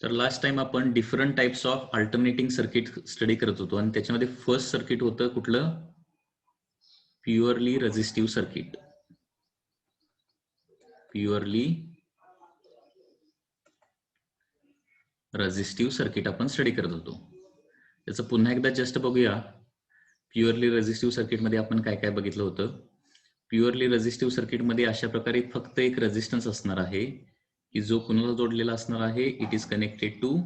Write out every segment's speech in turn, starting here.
तर last time आपण different types of alternating circuit study करत होतो आणि त्याच्यामध्ये फर्स्ट सर्किट होतं कुठलं? Purely resistive circuit. Purely resistive circuit आपण स्टडी करत होतो. त्याचं पुन्हा एकदा जस्ट बघूया. प्युअरली रेझिस्टिव्ह सर्किटमध्ये आपण काय काय बघितलं होतं. प्युअरली रेझिस्टिव्ह सर्किटमध्ये अशा प्रकारे फक्त एक रेझिस्टन्स असणार आहे की जो कुणाला जोडलेला असणार आहे. It is connected to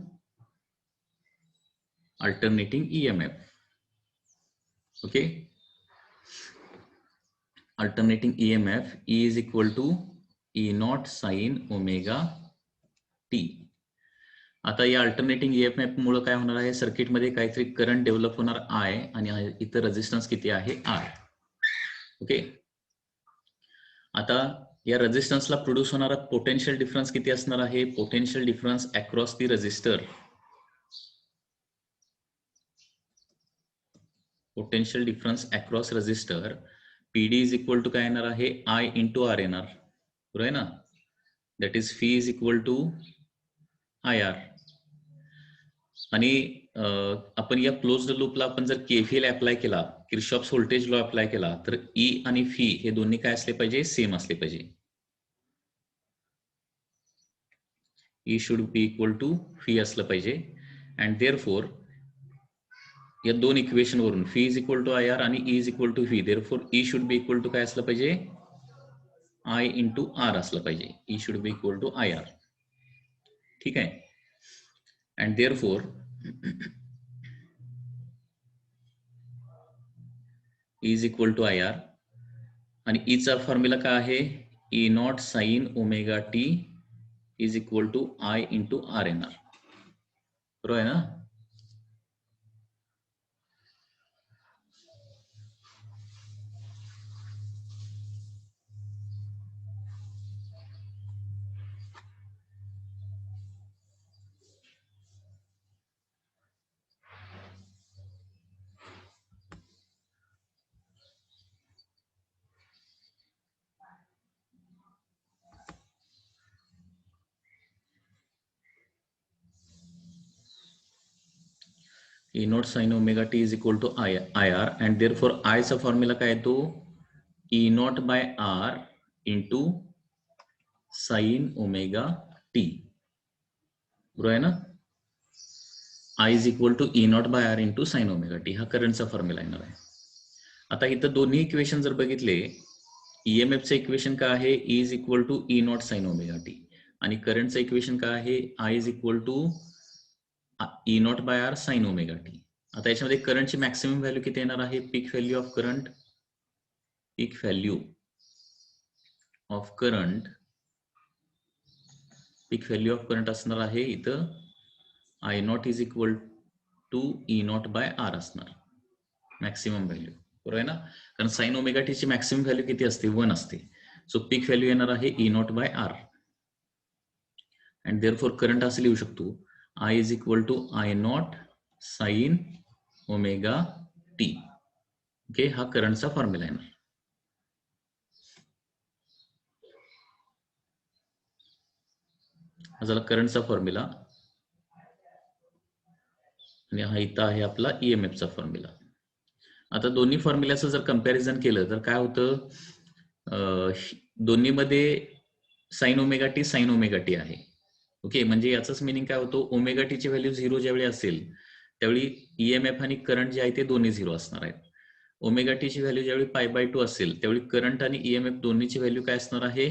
alternating EMF. Okay, alternating EMF E is equal to E0 sin omega t. आता या अल्टरनेटिंग EMF मुळे काय होणार आहे, सर्किटमध्ये काहीतरी करंट डेव्हलप होणार I आणि इथं रेझिस्टन्स किती आहे R. ओके, आता या रेझिस्टन्सला प्रोड्यूस होणारा पोटेन्शियल डिफरन्स किती असणार आहे? Potential difference across the resistor, potential difference across resistor PD is equal to काय येणार आहे? I इंटू R येणार, बरोबर आहे ना. That is phi is equal to IR. आणि आपण या क्लोज्ड लूपला आपण जर KVL अप्लाय केला, किर्चॉफ्स व्होल्टेज लॉ अप्लाय केला, तर E आणि फी हे दोन्ही काय असले पाहिजे? सेम असले पाहिजे. E should be equal to phi असलं पाहिजे. अँड देअरफोर या दोन इक्वेशन वरून phi is equal to IR आणि E is equal to phi, therefore E should be equal to काय असलं पाहिजे? I इंटू R असलं पाहिजे. E should be equal to IR. ठीक आहे. And therefore E is equal to IR आणि E चा फॉर्म्युला काय आहे? E0 sine omega t is equal to I into R येणार, बरोबर आहे ना. E0 sine omega t is equal to IR and therefore I चा फॉर्म्युला काय येतो? E0 by R into sine omega t, बरोबर आहे ना. I is equal to E0 by R into sine omega t, हा करंटचा फॉर्म्युला येणार आहे. आता इथं दोन्ही इक्वेशन जर बघितले, EMFचं इक्वेशन काय आहे? E is equal to E0 sine omega t आणि करंटचं इक्वेशन काय आहे? I is equal to E0 by R sine omega t. आता याच्यामध्ये करंटची मॅक्सिमम व्हॅल्यू किती येणार आहे? Peak value of current, peak value of current, peak value of current असणार आहे इथं I0 is equal to E0 by R असणार मॅक्सिमम व्हॅल्यू, बरोबर आहे ना. कारण साइन ओमेगा टी ची मॅक्सिमम व्हॅल्यू किती असते? 1 असते. सो पीक व्हॅल्यू येणार आहे E0 by R. And therefore current असं लिहू शकतो I is equal to I0 sine omega t. Okay, हा करंटचा फॉर्म्युला येणार. हा झाला करंटचा फॉर्म्युला आणि हा इथं आहे आपला EMFचा फॉर्म्युला. आता दोन्ही फॉर्म्युल्याचं जर कंपॅरिझन केलं तर काय होतं? दोन्हीमध्ये साइन ओमेगा टी आहे. ओके, म्हणजे याचंच मिनिंग काय होतं? ओमेगा टीची व्हॅल्यू 0 ज्यावेळी असेल त्यावेळी EMF आणि करंट जे आहे ते दोन्ही 0 असणार आहेत. ओमेगा टीची व्हॅल्यू ज्यावेळी π/2 असेल त्यावेळी करंट आणि EMF दोन्हीची व्हॅल्यू काय असणार आहे?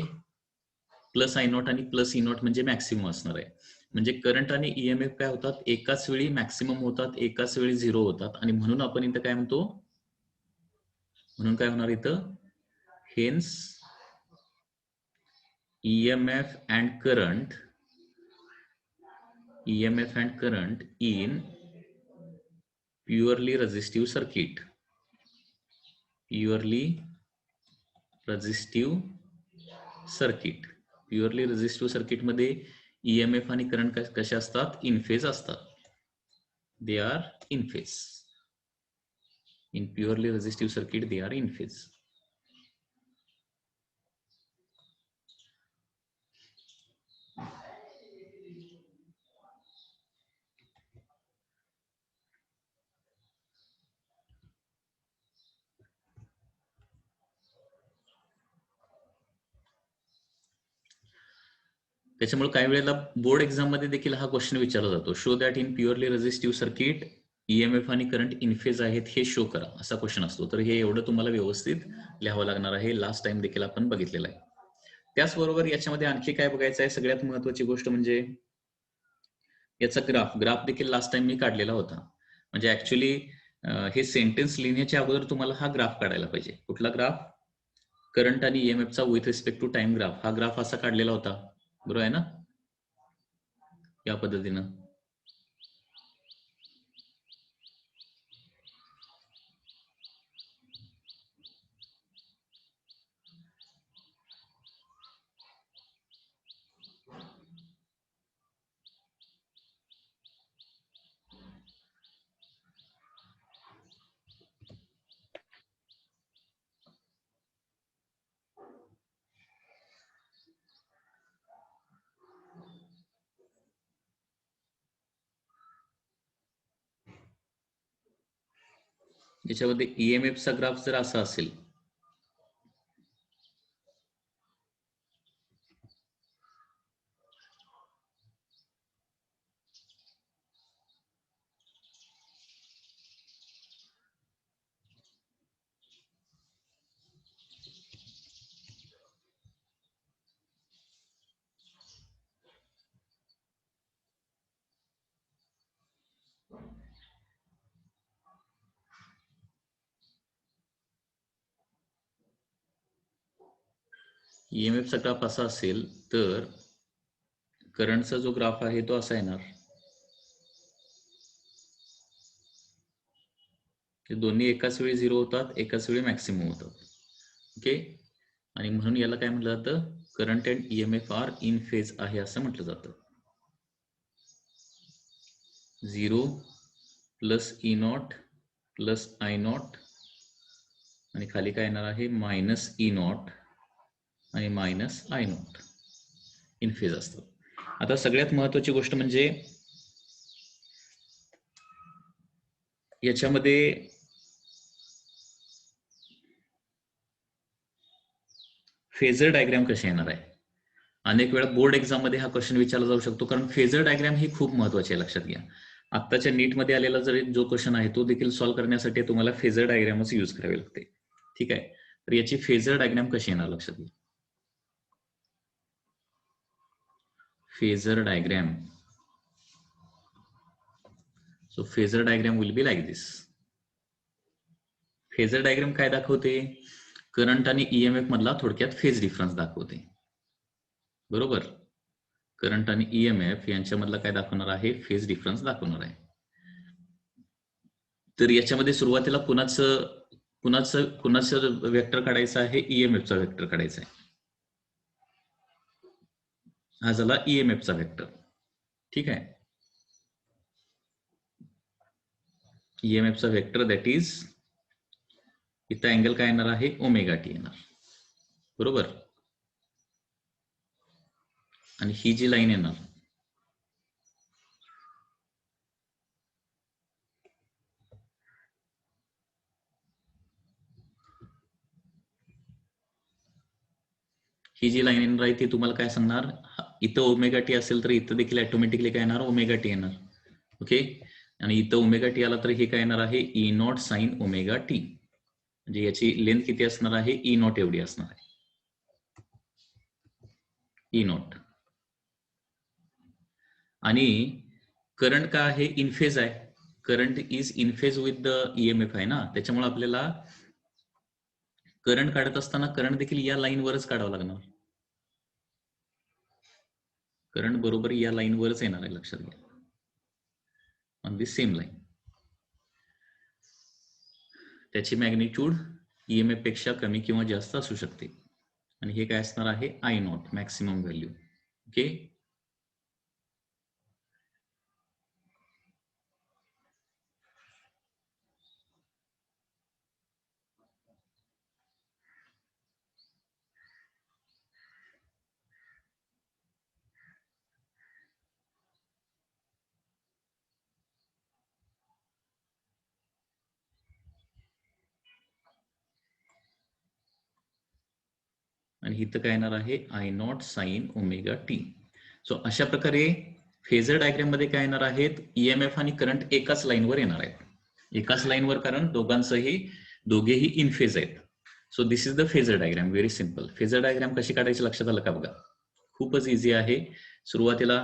प्लस I0 आणि प्लस E0 म्हणजे मॅक्सिमम असणार आहे. म्हणजे करंट आणि EMF काय होतात? एकाच वेळी मॅक्सिमम होतात, एकाच वेळी 0 होतात आणि म्हणून आपण इथं काय म्हणतो? म्हणून काय होणार इथं? Hence EMF and current in purely resistive circuit, purely resistive circuit मध्ये EMF आणि करंट कसे असतात? इन फेज असतात. They are in phase. In purely resistive circuit they are in phase. त्याच्यामुळे काही वेळेला बोर्ड एक्झाम मध्ये देखील हा क्वेश्चन विचारला जातो. Show that in purely resistive circuit EMF आणि करंट इन फेज आहेत हे शो करा, असा क्वेश्चन असतो. तर हे एवढं तुम्हाला व्यवस्थित लिहावं लागणार आहे. लास्ट टाइम देखील आपण बघितलेलं आहे. त्याचबरोबर याच्यामध्ये आणखी काय बघायचं आहे, सगळ्यात महत्वाची गोष्ट म्हणजे याचा ग्राफ देखील लास्ट टाइम मी काढलेला होता. म्हणजे ऍक्च्युली हे सेंटेन्स लिहिण्याच्या अगोदर तुम्हाला हा ग्राफ काढायला पाहिजे. कुठला ग्राफ? करंट आणि ईएमएफचा with respect to time graph. हा ग्राफ असा काढलेला होता, बरोबर आहे ना, या पद्धतीनं. याच्यामध्ये ईएमएफचा ग्राफ जर असा असेल, ईएमएफचा ग्राफ असा असेल तर करंटचा जो ग्राफ आहे तो असा येणार. ते दोन्ही एकाच वेळी 0 होतात, एकाच वेळी मॅक्सिमम होतात. ओके, आणि म्हणून याला काय म्हटलं जातं? Current and EMF are in phase आहे असं म्हटलं जातं. 0 plus E not plus I not आणि खाली काय येणार आहे? मायनस ई नॉट आणि minus I not in phase असतं. आता सगळ्यात महत्वाची गोष्ट म्हणजे याच्यामध्ये फेजर डायग्राम कसे येणार आहे. अनेक वेळा बोर्ड एक्झाम मध्ये हा क्वेश्चन विचारला जाऊ शकतो, कारण फेजर डायग्राम ही खूप महत्वाची आहे, लक्षात घ्या. आत्ताच्या नीटमध्ये आलेला जर जो क्वेश्चन आहे तो देखील सॉल्व्ह करण्यासाठी तुम्हाला फेजर डायग्रामच यूज करावे लागते. ठीक आहे, तर याची फेजर डायग्राम कशी येणार लक्षात घ्या. Phasor diagram, so phasor diagram will be like this. Phasor diagram काय दाखवते? करंट आणि ईएमएफ मधला थोडक्यात फेज डिफरन्स दाखवते, बरोबर. करंट आणि ईएमएफ यांच्यामधला काय दाखवणार आहे? फेज डिफरन्स दाखवणार आहे. तर याच्यामध्ये सुरुवातीला कुणाचं वेक्टर काढायचं आहे? ईएमएफचा वेक्टर काढायचा आहे. हा झाला ईएमएफचा वेक्टर. ठीक आहे, ईएमएफचा वेक्टर दॅट इज, इथं अँगल काय येणार आहे? ओमेगा टी येणार, बरोबर. आणि ही जी लाईन येणार, ही जी लाईन येणार आहे ती तुम्हाला काय सांगणार? इथं ओमेगा टी असेल तर इथं देखील ऑटोमॅटिकली काय येणार? ओमेगा टी येणार. ओके, आणि इथं ओमेगा टी आला तर हे काय येणार आहे? E not sine omega T. म्हणजे याची लेंथ किती असणार आहे? ई नॉट एवढी असणार आहे, ई नॉट. आणि करंट का आहे? इनफेज आहे. Current is in phase with the EMF आहे ना, त्याच्यामुळे आपल्याला करंट काढत असताना करंट देखील या लाईनवरच काढावं लागणार. करंट बरोबर या लाईनवरच येणार आहे, लक्षात घ्या, ऑन दी सेम लाईन. त्याची मॅग्निट्यूड ईएमएफ पेक्षा कमी किंवा जास्त असू शकते. आणि हे काय असणार आहे? I not, maximum value. Okay, आणि इथं काय येणार आहे? I not sine omega T. So अशा प्रकारे फेजर डायग्राम मध्ये काय येणार आहेत, ईएमएफ आणि करंट एकाच लाईनवर येणार आहेत. एकाच लाईनवर, कारण दोघेही इन फेज आहेत. So this is the phasor diagram. Very simple. Phasor diagram कशी काढायची लक्षात आलं का? बघा, खूपच इझी आहे. सुरुवातीला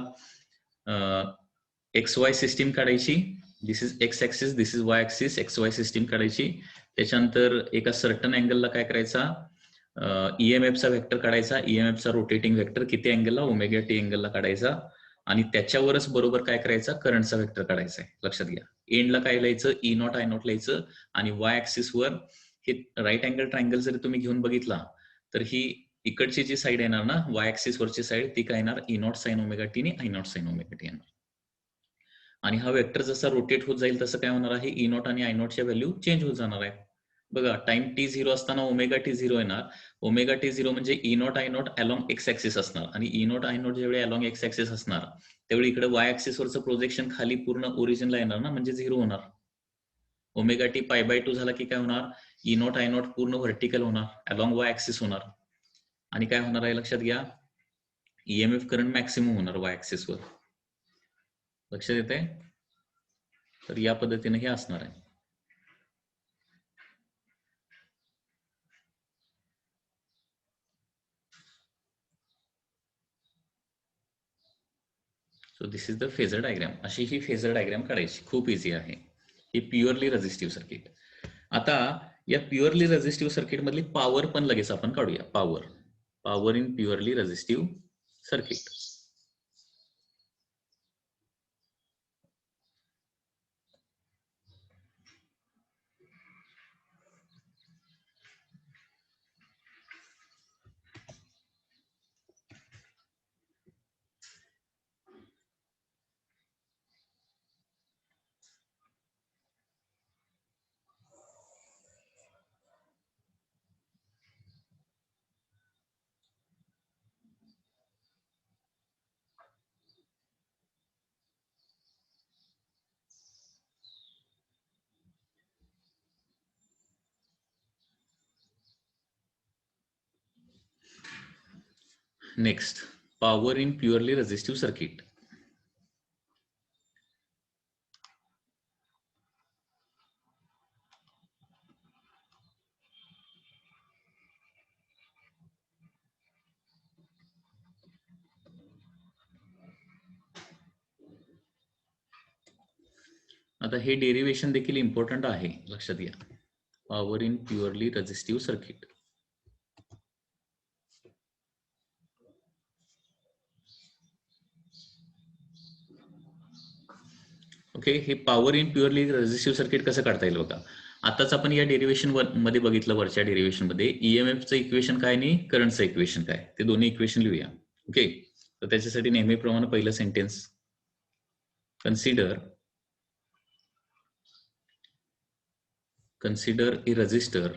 एक्स वाय सिस्टीम काढायची. This is X axis, this is Y axis. X Y system काढायची. त्याच्यानंतर एका सर्टन अँगलला काय करायचा, ईएमएफचा वेक्टर काढायचा. ईएमएफचा रोटेटिंग वेक्टर किती अँगलला, ओमेगा टी अँगलला काढायचा. आणि त्याच्यावरच बरोबर काय करायचा, करंटचा वेक्टर काढायचा आहे. लक्षात घ्या, एंडला काय लिहायचं, ई नॉट आय नॉट लिहायचं. आणि वाय ऍक्सिसवर हे राईट अँगल ट्रायंगल जरी तुम्ही घेऊन बघितला तर ही इकडची जी साईड येणार ना, वाय ऍक्सिस वरची साईड, ती काय येणार, E not sine omega t आणि I not sine omega t येणार. आणि हा वेक्टर जसा रोटेट होत जाईल तसं काय होणार आहे, ई नॉट आणि आय नॉटच्या व्हॅल्यू चेंज होत जाणार आहे. बघा, टाइम टी झिरो असताना ओमेगा टी झिरो येणार. ओमेगा टी झिरो म्हणजे E not I not along x axis असणार. आणि ई नॉट आय नॉट ज्यावेळी अलॉंग एक्स ऍक्सिस असणार त्यावेळी इकडे वाय ऍक्सिस वरचं प्रोजेक्शन खाली पूर्ण ओरिजिनला येणार ना, म्हणजे झिरो होणार. ओमेगा टी पाय बाय 2 झाला की काय होणार, ई नॉट आय नॉट पूर्ण व्हर्टिकल होणार, अलॉंग वाय ऍक्सिस होणार. आणि काय होणार आहे लक्षात घ्या, ईएमएफ करंट मॅक्सिमम होणार वाय ऍक्सिस वर. लक्षात येते? तर या पद्धतीने हे असणार आहे. So this is the phasor diagram. अशी ही फेजर डायग्राम काढायची, खूप इझी आहे. ही प्युअरली रेझिस्टिव्ह सर्किट. आता या प्युअरली रेझिस्टिव्ह सर्किट मधली पॉवर पण लगेच आपण काढूया. Power in purely resistive circuit. Next, power in purely resistive circuit. आता हे डेरिवेशन देखील इम्पॉर्टंट आहे, लक्षात घ्या. Power in purely resistive circuit. Okay, हे power in purely resistive circuit कसं काढता येईल बघा. आताच आपण या डेरिवेशन मध्ये बघितलं, वरच्या डेरिवेशन मध्ये ईएमएफचं इक्वेशन काय आणि करंटचं इक्वेशन काय, ते दोन्ही इक्वेशन लिहूया. ओके, तर त्याच्यासाठी नेहमीप्रमाणे पहिलं sentence, consider a resistor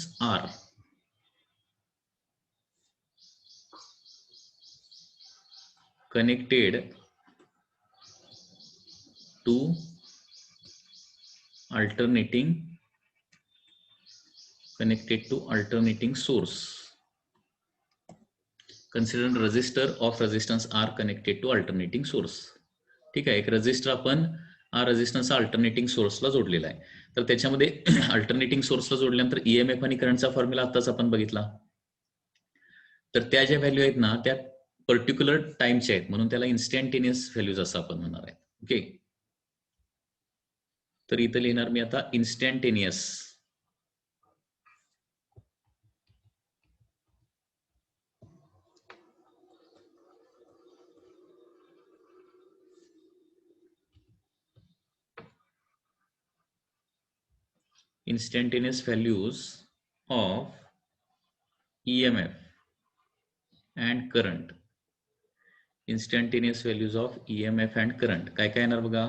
of resistance R connected to alternating source. Consider resistor of resistance R connected to alternating source. ठीक आहे, एक रेझिस्टर आपण हा रेझिस्टन्सचा अल्टरनेटिंग सोर्सला जोडलेला आहे. तर त्याच्यामध्ये अल्टरनेटिंग सोर्सला जोडल्यानंतर ईएमएफ आणि करंटचा फॉर्म्युला आताच आपण बघितला. तर त्या ज्या व्हॅल्यू आहेत ना, त्या पर्टिक्युलर टाइमच्या आहेत, म्हणून त्याला इन्स्टंटेनियस व्हॅल्यूज असं आपण म्हणणार आहे. ओके, तर इथं लिहिणार मी आता instantaneous. instantaneous values of EMF and current. instantaneous values of EMF and current काय काय येणार बघा.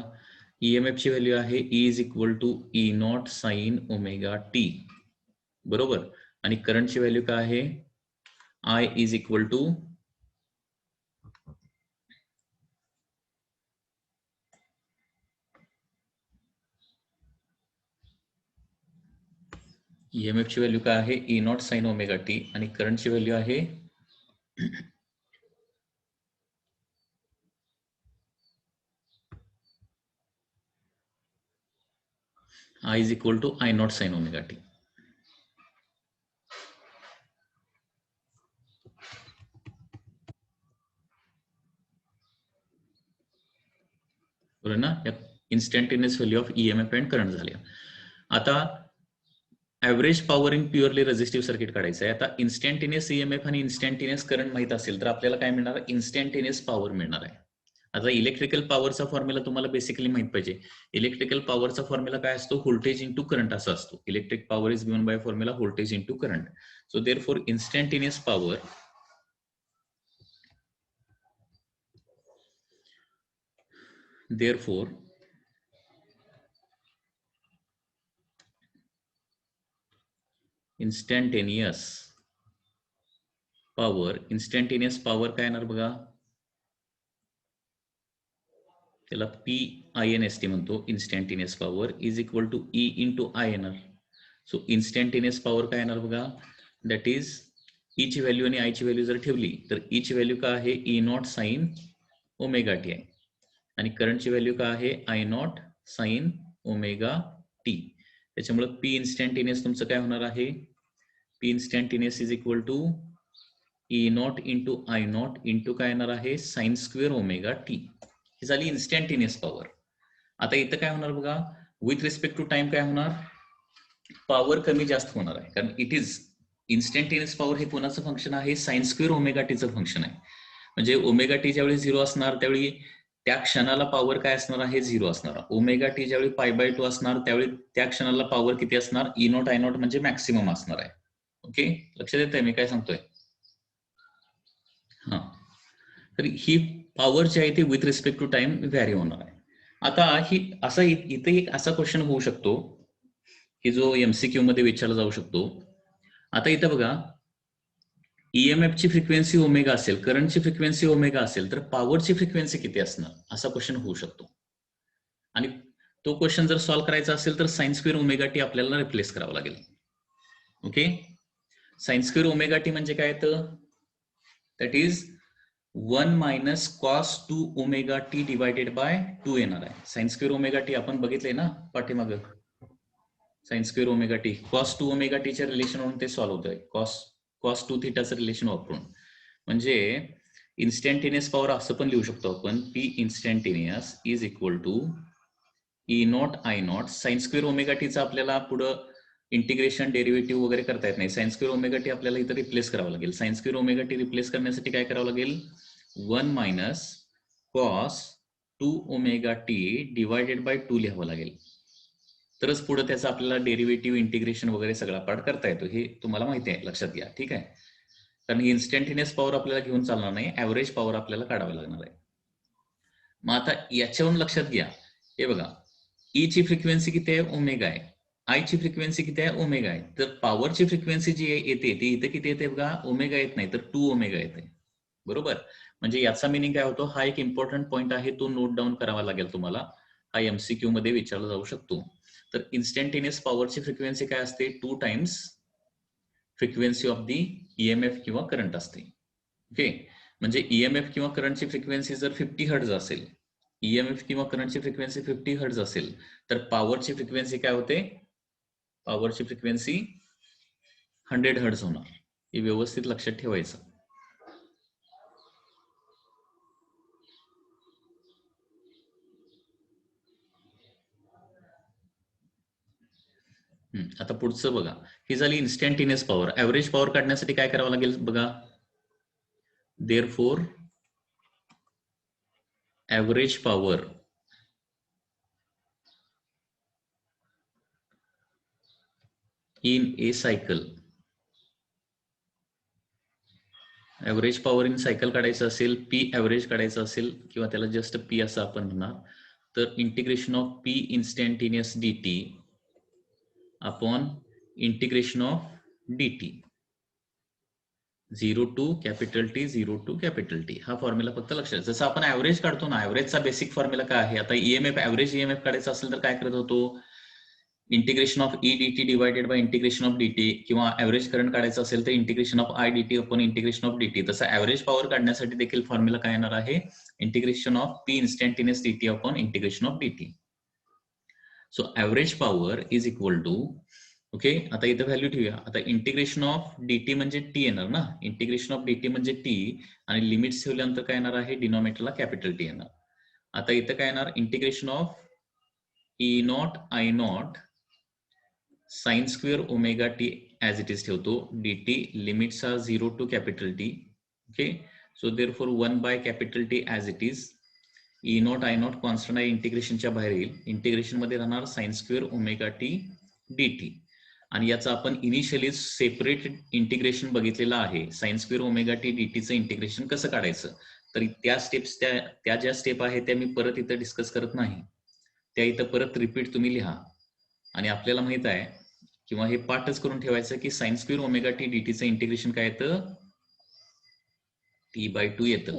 EMF ची व्हॅल्यू आहे E is equal to E not sine omega t, बरोबर. आणि करंटची व्हॅल्यू काय आहे, I is equal to EMF ची व्हॅल्यू काय आहे E not sine omega t आणि करंटची व्हॅल्यू आहे I is equal to I naught sin omega t. बरोबर ना, या instantaneous value of EMF and current झाल्या. आता average power in purely resistive circuit काढायचं आहे. आता इन्स्टंटेनियस ईएमएफ आणि इन्स्टंटेनियस करंट माहित असेल तर आपल्याला काय मिळणार, इन्स्टंटेनियस पॉवर मिळणार आहे. आता इलेक्ट्रिकल पॉवरचा फॉर्म्युला तुम्हाला बेसिकली माहित पाहिजे. इलेक्ट्रिकल पॉवरचा फॉर्म्युला काय असतो, व्होल्टेज इंटू करंट असा असतो. Electric power is given by formula voltage into current. So therefore instantaneous power instantaneous power काय येणार बघा, त्याला PINST म्हणतो. Instantaneous power is equal to E into I येणार. सो इन्स्टंटेनियस पॉवर काय येणार बघा, दॅट इज E ची व्हॅल्यू आणि I ची व्हॅल्यू जर ठेवली तर E ची व्हॅल्यू काय आहे E naught sine omega t आहे आणि करंटची व्हॅल्यू काय आहे I naught sine omega t. त्याच्यामुळे P इन्स्टंटेनियस तुमचं काय होणार आहे, P instantaneous is equal to E naught into I naught into काय येणार आहे साइन स्क्वेअर ओमेगा टी. ही झाली इन्स्टंटेनियस पॉवर. आता इथं काय होणार बघा, विथ रिस्पेक्ट टू टाइम काय होणार, पॉवर कमी जास्त होणार आहे, कारण इट इज इन्स्टंटेनियस पॉवर हे कोणाचं फंक्शन आहे, साइन स्क्वेअर ओमेगा टीचं फंक्शन आहे. म्हणजे ओमेगा टी ज्यावेळी 0 असणार त्यावेळी त्या क्षणाला पॉवर काय असणार आहे, 0 असणार. ओमेगा टी ज्यावेळी π/2 असणार त्यावेळी त्या क्षणाला पॉवर किती असणार, E नॉट I नॉट म्हणजे मॅक्सिमम असणार आहे. ओके, लक्षात येत आहे मी काय सांगतोय. हा, तर ही पॉवर जी आहे ती with respect to time vary होणार आहे. आता ही असा इथे एक असा क्वेश्चन होऊ शकतो की जो MCQ मध्ये विचारला जाऊ शकतो. आता इथं बघा, EMF ची फ्रिक्वेन्सी ओमेगा असेल, करंटची फ्रिक्वेन्सी ओमेगा असेल, तर पॉवरची फ्रिक्वेन्सी किती असणार असा क्वेश्चन होऊ शकतो. आणि तो क्वेश्चन जर सॉल्व्ह करायचा असेल तर साइन स्क्वेअर ओमेगा टी आपल्याला रिप्लेस करावं लागेल. Okay, sign square omega T म्हणजे काय, तर that is 1 minus cos 2 omega T divided bye 2 येणार आहे. साइन स्क्वेअर ओमेगा टी आपण बघितलंय ना पाठीमाग, sign square omega T cos 2 omega टीच्या रिलेशनवरून ते सॉल्व्ह होतंय, कॉस 2 थिटाचं रिलेशन वापरून. म्हणजे इन्स्टंटेनियस पॉवर असं पण लिहू शकतो आपण, P instantaneous is equal to E naught I naught sine square omega टीचा आपल्याला पुढं इंटिग्रेशन डेरिव्हेटिव्ह वगैरे करता येत नाही. साइन स्क्वेअर ओमेगा टी आपल्याला इथं रिप्लेस करावं लागेल. Sign square omega T replace करण्यासाठी काय करावं लागेल, 1 minus cos 2 omega T divided bye 2 लिहावं लागेल. तरच पुढे त्याचा आपल्याला डेरिव्हेटिव्ह इंटिग्रेशन वगैरे सगळा पार्ट करता येतो. हे तुम्हाला माहिती आहे, लक्षात घ्या. ठीक आहे, कारण ही इन्स्टंटेनियस पॉवर आपल्याला घेऊन चालणार नाही, ॲव्हरेज पॉवर आपल्याला काढावी लागणार आहे. मग आता याच्यावरून लक्षात घ्या, हे बघा, E ची फ्रिक्वेन्सी किती आहे, ओमेगा आहे. I ची फ्रिक्वेन्सी किती आहे, ओमेगा आहे. तर पॉवरची फ्रिक्वेन्सी जी येते ती इथे किती येते बघा, ओमेगा येत नाही तर 2 ओमेगा येते. बरोबर, म्हणजे याचा मिनिंग काय होतो, हा एक इम्पॉर्टंट पॉईंट आहे, तो नोट डाऊन करावा लागेल तुम्हाला. हा MCQ मध्ये विचारला जाऊ शकतो. तर इन्स्टंटेनियस पॉवरची फ्रिक्वेन्सी काय असते, 2 times frequency of the EMF किंवा करंट असते. ओके, म्हणजे EMF किंवा करंटची फ्रिक्वेन्सी जर 50 हर्ट्झ असेल, EMF किंवा करंटची फ्रिक्वेन्सी 50 हर्ट्झ असेल, तर पॉवरची फ्रिक्वेन्सी काय होते, पॉवरची फ्रिक्वेन्सी 100 हर्ट्झ होणार. हे व्यवस्थित लक्षात ठेवायचं. आता पुढचं बघा, ही झाली इन्स्टंटेनियस पॉवर. ॲव्हरेज पॉवर काढण्यासाठी काय करावं लागेल बघा, therefore average power in A cycle, average power in cycle काढायचं असेल, P ॲव्हरेज काढायचं असेल किंवा त्याला जस्ट P असं आपण म्हणणार, तर integration of P instantaneous dt upon integration of dt 0 to capital T 0 to capital T. हा फॉर्म्युला फक्त लक्षात. जसं आपण ॲव्हरेज काढतो ना, ॲव्हरेजचा बेसिक फॉर्म्युला काय आहे, आता EMF ॲव्हरेज EMF काढायचा असेल तर काय करत होतो, integration of E d t divided by integration of d t, किंवा ऍव्हरेज करंट काढायचं असेल तर integration of I d t upon integration of d t. तसं ऍव्हरेज पॉवर काढण्यासाठी देखील फॉर्म्युला काय येणार आहे, integration of P instantaneous d t upon integration of d t. So average power is equal to, okay, आता इथं value ठेवूया. आता इंटिग्रेशन ऑफ dt म्हणजे टी येणार ना, इंटिग्रेशन ऑफ dt म्हणजे टी, आणि लिमिट्स ठेवल्यानंतर काय येणार आहे, डिनॉमिनेटरला कॅपिटल टी येणार. आता इथं काय येणार, integration of E not I not sine square omega t as it is ठेवतो, dt limits are 0 to capital T. Okay, so therefore 1 by capital T as it is. E not I not constant आहे, इंटिग्रेशनच्या बाहेर येईल. Integration मध्ये राहणार sine square omega t dt. आणि याचं आपण इनिशियली सेपरेट इंटिग्रेशन बघितलेलं आहे, साइन स्क्वेअर ओमेगा टी डीटीचं इंटिग्रेशन कसं काढायचं. तर त्या स्टेप्स, त्या ज्या स्टेप आहेत त्या मी परत इथं डिस्कस करत नाही, त्या इथं परत रिपीट तुम्ही लिहा. आणि आपल्याला माहित आहे, किंवा हे पाठच करून ठेवायचं की साइन स्क्वेअर ओमेगा टी डीटीचं इंटिग्रेशन काय येतं, t/2 येतं.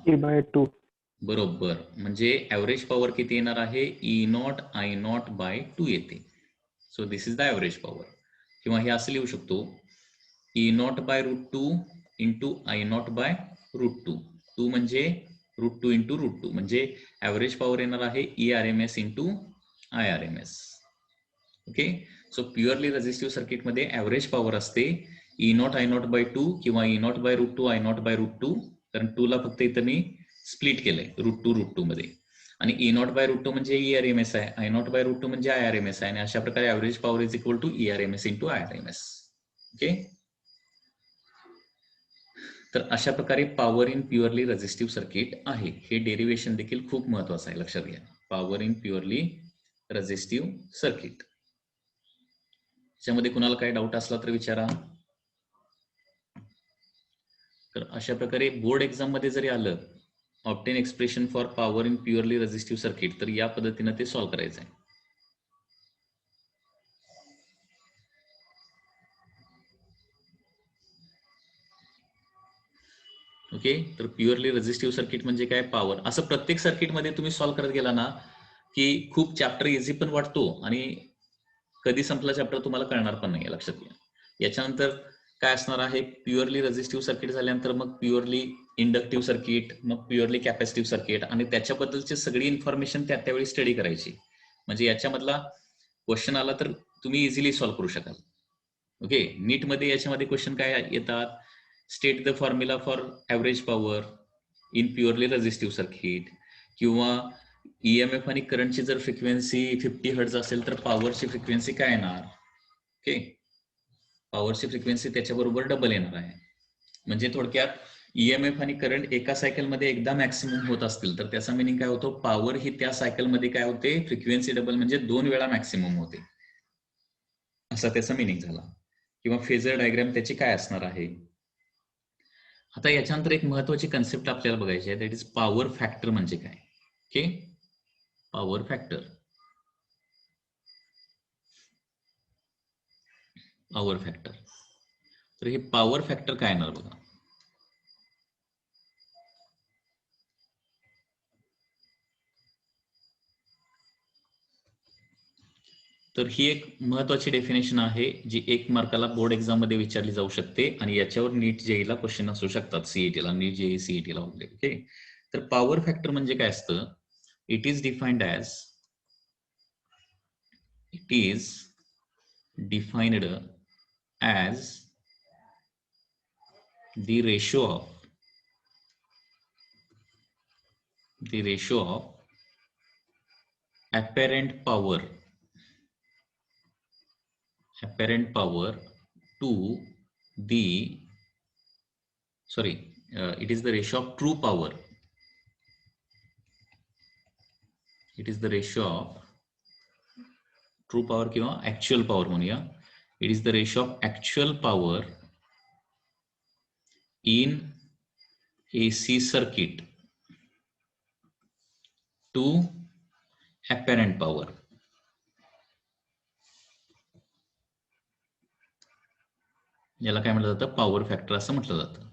t/2 बरोबर. म्हणजे ऍव्हरेज पॉवर किती येणार आहे, E not I naught by 2 येते. So this is the average power. किंवा हे असं लिहू शकतो, E naught by √2 into I naught by √2. 2 म्हणजे √2 इंटू √2, म्हणजे ऍव्हरेज पॉवर येणार आहे ERMS into IRMS. Okay, so purely resistive circuit मध्ये ऍव्हरेज पॉवर असते E not I naught by 2 किंवा E naught by √2 I naught by √2. कारण 2 ला फक्त इथं मी स्प्लिट केलंय √2 मध्ये. आणि ई नॉट बाय √2 म्हणजे ERMS आहे, आय नॉट बाय √2 म्हणजे IRMS आहे. आणि अशा प्रकारे average power is equal to ERMS into IRMS. Okay, तर अशा प्रकारे power in purely resistive circuit आहे. हे डेरिवेशन देखील खूप महत्वाचं आहे, लक्षात घ्या. Power in purely resistive circuit. त्याच्यामध्ये कुणाला काही डाऊट असला तर विचारा. तर अशा प्रकारे बोर्ड एक्झाम मध्ये जरी आलं, obtain expression for power in purely resistive circuit, तर या पद्धतीनं ते सॉल्व्ह करायचं आहे. ओके, तर प्युअरली रेझिस्टिव्ह सर्किट म्हणजे काय, पॉवर. असं प्रत्येक सर्किटमध्ये तुम्ही सॉल्व्ह करत गेला ना की खूप चॅप्टर इझी पण वाटतो आणि कधी संपला चॅप्टर तुम्हाला कळणार पण नाही, लक्षात घ्या. याच्यानंतर काय असणार आहे, प्युअरली रेझिस्टिव्ह सर्किट झाल्यानंतर मग प्युअरली इंडक्टिव्ह सर्किट, मग प्युअरली कॅपॅसिटिव्ह सर्किट, आणि त्याच्याबद्दलची सगळी इन्फॉर्मेशन त्यावेळी स्टडी करायची. म्हणजे याच्यामधला क्वेश्चन आला तर तुम्ही इझिली सॉल्व्ह करू शकाल. ओके, नीट मध्ये याच्यामध्ये क्वेश्चन काय येतात, state the formula for average power in purely resistive circuit, किंवा EMF आणि करंटची जर फ्रिक्वेन्सी 50 हर्ट्झ असेल तर पॉवरची फ्रिक्वेन्सी काय येणार. ओके, पॉवरची फ्रिक्वेन्सी त्याच्याबरोबर डबल येणार आहे. म्हणजे थोडक्यात EMF आणि करंट एका सायकलमध्ये एकदा मॅक्सिमम होत असतील तर त्याचा मिनिंग काय होतो, पॉवर ही त्या सायकलमध्ये काय होते, फ्रिक्वेन्सी डबल म्हणजे 2 वेळा मॅक्सिमम होते, असा त्याचा मिनिंग झाला. किंवा फेजर डायग्राम त्याची काय असणार आहे. आता याच्यानंतर एक महत्वाची कन्सेप्ट आपल्याला बघायची आहे, दॅट इज पॉवर फॅक्टर म्हणजे काय. Okay, power factor. Power factor, तर हे पॉवर फॅक्टर काय येणार बघा. तर ही एक महत्वाची डेफिनेशन आहे जी 1 मार्काला बोर्ड एक्झाम मध्ये विचारली जाऊ शकते आणि याच्यावर नीट जेईला क्वेश्चन असू शकतात, सीईटीला, नीट जेई सीईटीला वगैरे. ओके, तर पॉवर फॅक्टर म्हणजे काय असतं, it is defined as the ratio of apparent power to the it is the ratio of true power. It is the ratio of true power किंवा actual power म्हणूया. It is the ratio of actual power in AC circuit to apparent power. याला काय म्हटलं जातं, power factor असं म्हटलं जातं.